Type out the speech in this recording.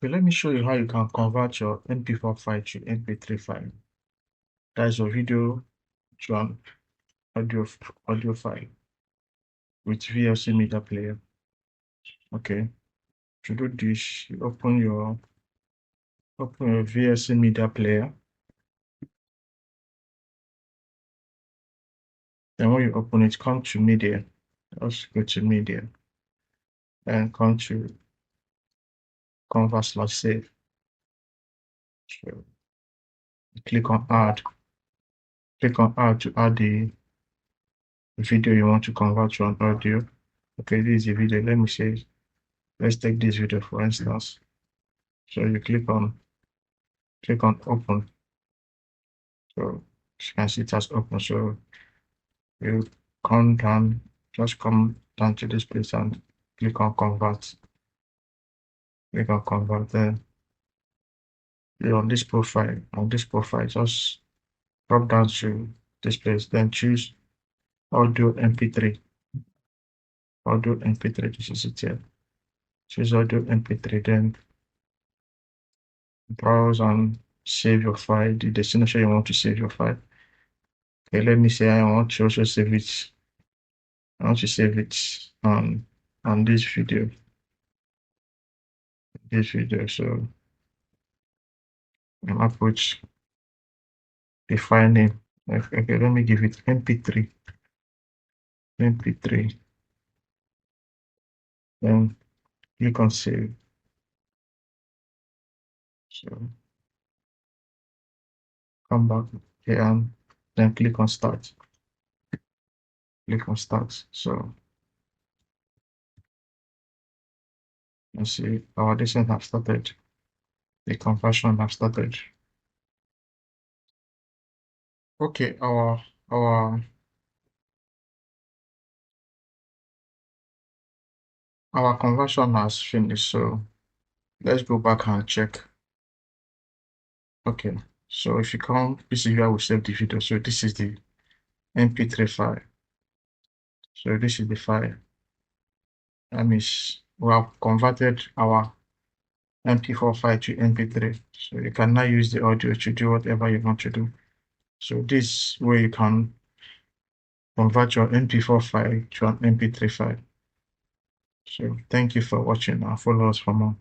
Okay, let me show you how you can convert your MP4 file to MP3 file. That is your video to an audio file with VLC Media Player. Okay, to do this, you open your VLC Media Player. Then when you open it, come to Media. Just go to Media and come to Convert/Save. So click on Add. Click on Add to add the video you want to convert to an audio. Okay, this is the video. Let me say, let's take this video for instance. So you click on Open. So as you can see, it has open. So you come down, just come down to this place and click on Convert. Click on Convert. Then on this profile, just drop down to this place. Then choose Audio MP3. Audio MP3. This is it here. Choose Audio MP3. Then browse and save your file, the destination you want to save your file. Okay, let me say I want to also save it. I want to save it on this video. So I'm gonna put the file name. Okay, let me give it MP3. MP3. Then click on save. So come back here and then click on start. Click on start. So you see our descent have started. The conversion have started. Okay, our conversion has finished. So let's go back and check. Okay, so if you come, this is where we save the video. So this is the MP3 file. So this is the file. That means we have converted our MP4 file to MP3. So you can now use the audio to do whatever you want to do. So this way you can convert your MP4 file to an MP3 file. So thank you for watching and follow us for more.